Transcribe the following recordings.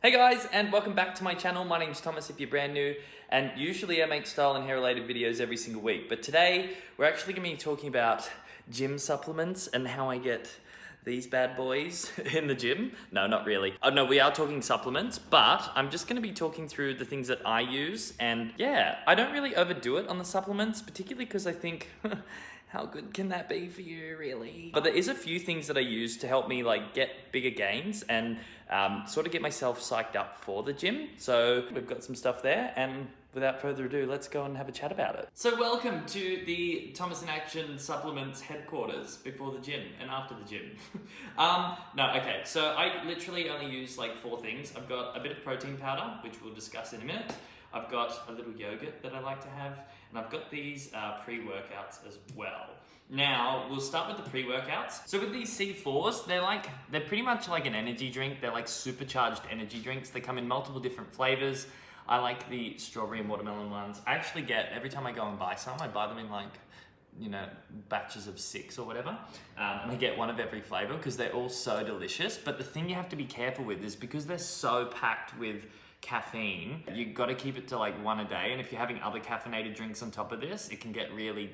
Hey guys, and welcome back to my channel. My name's Thomas if you're brand new, and usually I make style and hair related videos every single week, but today we're actually going to be talking about gym supplements and how I get these bad boys in the gym. No, not really. Oh no, we are talking supplements, but I'm just going to be talking through the things that I use, and yeah, I don't really overdo it on the supplements, particularly because I think how good can that be for you, really? But there is a few things that I use to help me like get bigger gains and sort of get myself psyched up for the gym. So we've got some stuff there, and without further ado, let's go and have a chat about it. So welcome to the Thomas in Action Supplements headquarters before the gym and after the gym. Okay, so I literally only use like 4 things. I've got a bit of protein powder, which we'll discuss in a minute. I've got a little yogurt that I like to have, and I've got these pre-workouts as well. Now, we'll start with the pre-workouts. So with these C4s, they're pretty much like an energy drink. They're like supercharged energy drinks. They come in multiple different flavors. I like the strawberry and watermelon ones. I actually get, every time I go and buy some, I buy them in like, you know, batches of 6 or whatever. And I get one of every flavor because they're all so delicious. But the thing you have to be careful with is because they're so packed with caffeine, you've got to keep it to like 1 a day. And if you're having other caffeinated drinks on top of this, it can get really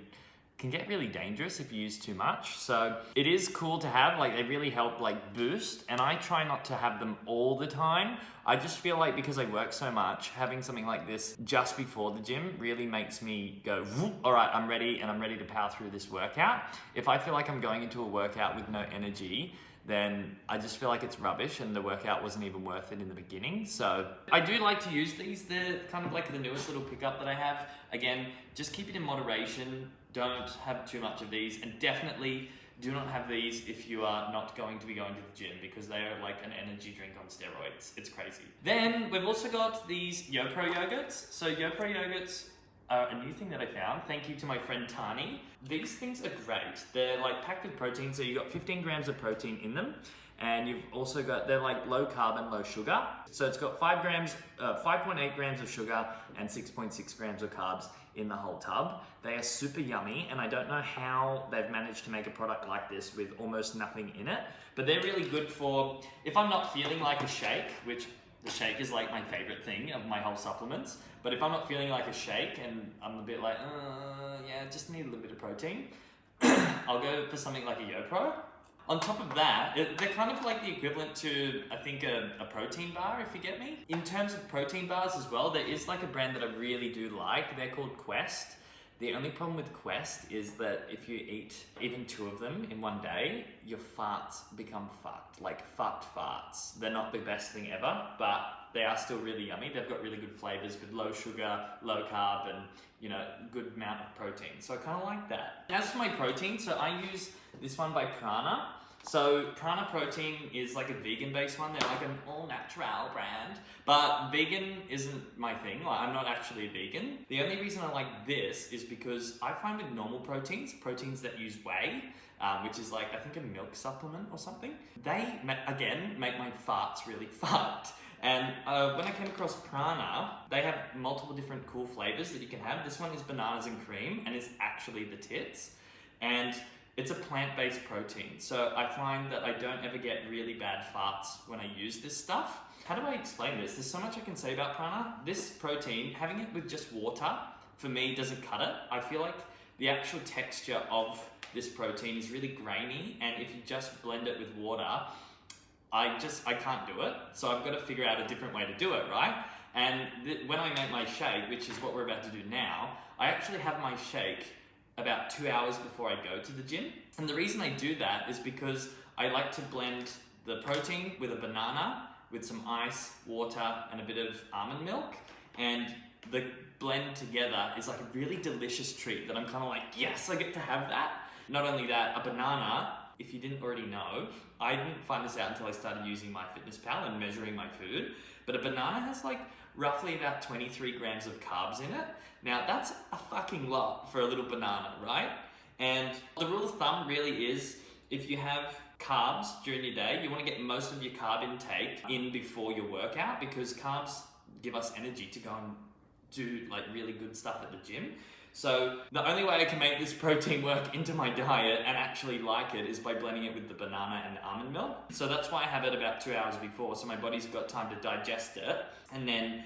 dangerous if you use too much. So it is cool to have, like they really help like boost, and I try not to have them all the time. I just feel like because I work so much, having something like this just before the gym really makes me go, all right, I'm ready, and I'm ready to power through this workout. If I feel like I'm going into a workout with no energy, then I just feel like it's rubbish and the workout wasn't even worth it in the beginning. So I do like to use these. They're kind of like the newest little pickup that I have. Again, just keep it in moderation. Don't have too much of these, and definitely do not have these if you are not going to be going to the gym, because they are like an energy drink on steroids. It's crazy. Then we've also got these YoPro yogurts. So YoPro yogurts are a new thing that I found. Thank you to my friend Tani. These things are great. They're like packed with protein, so you've got 15 grams of protein in them. And you've also got, they're like low carb and low sugar. So it's got 5.8 grams of sugar and 6.6 grams of carbs in the whole tub. They are super yummy, and I don't know how they've managed to make a product like this with almost nothing in it, but they're really good for, if I'm not feeling like a shake, which the shake is like my favorite thing of my whole supplements, but if I'm not feeling like a shake and I'm a bit like, yeah, just need a little bit of protein, I'll go for something like a YoPro. On top of that, they're kind of like the equivalent to, I think, a protein bar, if you get me. In terms of protein bars as well, there is like a brand that I really do like. They're called Quest. The only problem with Quest is that if you eat even 2 of them in one day, your farts become fucked, like fucked farts. They're not the best thing ever, but they are still really yummy. They've got really good flavors with low sugar, low carb, and you know, good amount of protein. So I kind of like that. As for my protein, so I use this one by Prana. So Prana Protein is like a vegan-based one. They're like an all-natural brand, but vegan isn't my thing. Like, I'm not actually a vegan. The only reason I like this is because I find with normal proteins that use whey, which is like, I think a milk supplement or something, they, again, make my farts really fucked. And when I came across Prana, they have multiple different cool flavors that you can have. This one is bananas and cream, and is actually the tits. And it's a plant-based protein, so I find that I don't ever get really bad farts when I use this stuff. How do I explain this? There's so much I can say about Prana. This protein, having it with just water, for me, doesn't cut it. I feel like the actual texture of this protein is really grainy, and if you just blend it with water, I can't do it. So I've got to figure out a different way to do it, right? And when I make my shake, which is what we're about to do now, I actually have my shake about 2 hours before I go to the gym. And the reason I do that is because I like to blend the protein with a banana, with some ice, water, and a bit of almond milk. And the blend together is like a really delicious treat that I'm kind of like, yes, I get to have that. Not only that, a banana, if you didn't already know, I didn't find this out until I started using MyFitnessPal and measuring my food, but a banana has like roughly about 23 grams of carbs in it. Now that's a fucking lot for a little banana, right? And the rule of thumb really is, if you have carbs during your day, you want to get most of your carb intake in before your workout, because carbs give us energy to go and do like really good stuff at the gym. So the only way I can make this protein work into my diet and actually like it is by blending it with the banana and almond milk. So that's why I have it about 2 hours before, so my body's got time to digest it. And then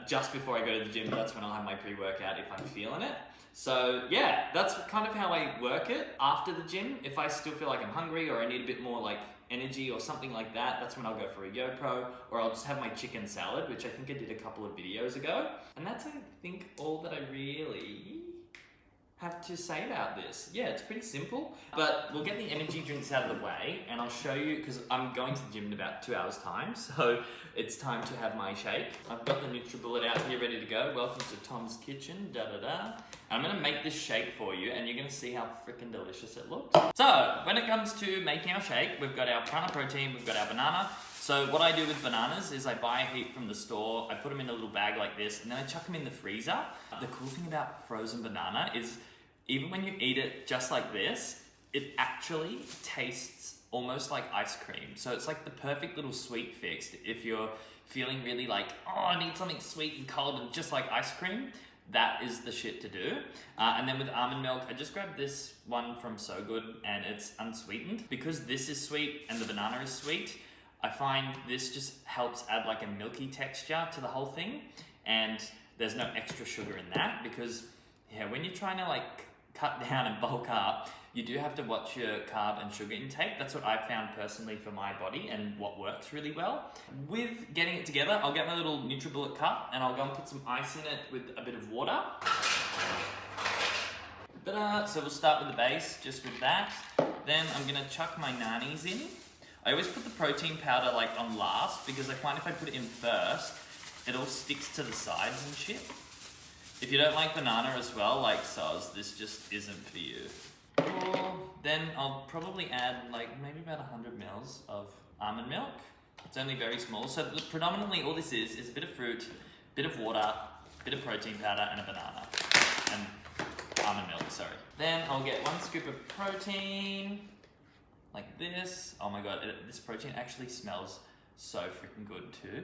just before I go to the gym, that's when I'll have my pre-workout if I'm feeling it. So yeah, that's kind of how I work it. After the gym, if I still feel like I'm hungry or I need a bit more like energy or something like that, that's when I'll go for a YoPro, or I'll just have my chicken salad, which I think I did a couple of videos ago. And that's, I think, all that I really have to say about this. Yeah, it's pretty simple, but we'll get the energy drinks out of the way and I'll show you, because I'm going to the gym in about 2 hours time, so it's time to have my shake. I've got the NutriBullet out here ready to go. Welcome to Tom's Kitchen, da-da-da. I'm gonna make this shake for you and you're gonna see how freaking delicious it looks. So, when it comes to making our shake, we've got our prana protein, we've got our banana. So what I do with bananas is I buy a heap from the store, I put them in a little bag like this, and then I chuck them in the freezer. The cool thing about frozen banana is even when you eat it just like this, it actually tastes almost like ice cream. So it's like the perfect little sweet fix if you're feeling really like, oh, I need something sweet and cold and just like ice cream. That is the shit to do. And then with almond milk, I just grabbed this one from So Good and it's unsweetened. Because this is sweet and the banana is sweet, I find this just helps add like a milky texture to the whole thing. And there's no extra sugar in that because, yeah, when you're trying to like cut down and bulk up, you do have to watch your carb and sugar intake. That's what I've found personally for my body and what works really well. With getting it together, I'll get my little NutriBullet cup and I'll go and put some ice in it with a bit of water. So we'll start with the base, just with that. Then I'm gonna chuck my nanis in. I always put the protein powder like on last because I find if I put it in first, it all sticks to the sides and shit. If you don't like banana as well, like Soz, this just isn't for you. Then I'll probably add like maybe about 100 mils of almond milk. It's only very small. So predominantly all this is a bit of fruit, bit of water, bit of protein powder and a banana. And almond milk, sorry. Then I'll get 1 scoop of protein, like this. Oh my God, this protein actually smells so freaking good too.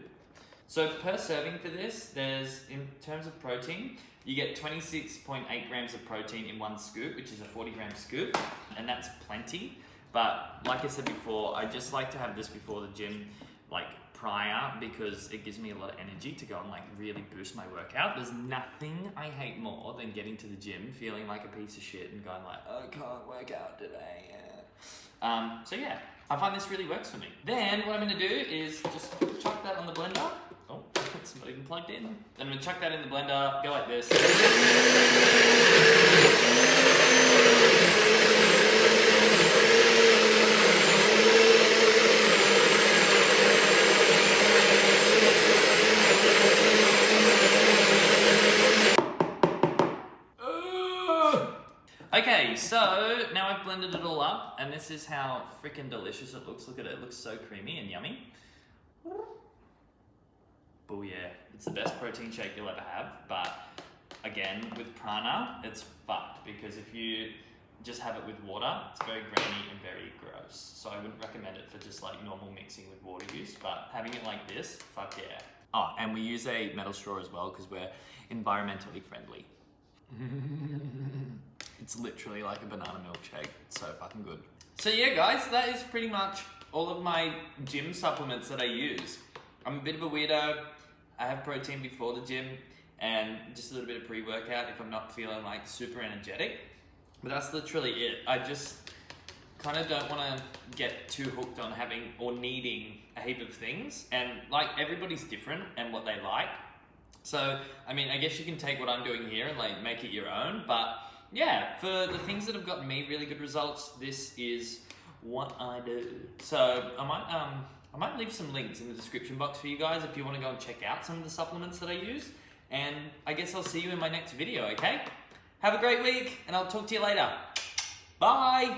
So per serving for this, there's, in terms of protein, you get 26.8 grams of protein in 1 scoop, which is a 40-gram scoop, and that's plenty. But like I said before, I just like to have this before the gym, like prior, because it gives me a lot of energy to go and like really boost my workout. There's nothing I hate more than getting to the gym feeling like a piece of shit and going like, oh, I can't work out today. So yeah, I find this really works for me. Then what I'm gonna do is just chuck that on the blender. Oh, it's not even plugged in. Then I'm gonna chuck that in the blender, go like this. Okay, so now I've blended it all up, and this is how freaking delicious it looks. Look at it, it looks so creamy and yummy. Oh yeah, it's the best protein shake you'll ever have, but again, with prana, it's fucked, because if you just have it with water, it's very grainy and very gross. So I wouldn't recommend it for just like normal mixing with water use, but having it like this, fuck yeah. Oh, and we use a metal straw as well, because we're environmentally friendly. It's literally like a banana milkshake. It's so fucking good. So yeah, guys, that is pretty much all of my gym supplements that I use. I'm a bit of a weirdo. I have protein before the gym and just a little bit of pre-workout if I'm not feeling like super energetic. But that's literally it. I just kind of don't want to get too hooked on having or needing a heap of things. And like everybody's different and what they like. So, I mean, I guess you can take what I'm doing here and like make it your own. But yeah, for the things that have gotten me really good results, this is what I do. So I might leave some links in the description box for you guys if you want to go and check out some of the supplements that I use. And I guess I'll see you in my next video, okay? Have a great week, and I'll talk to you later. Bye!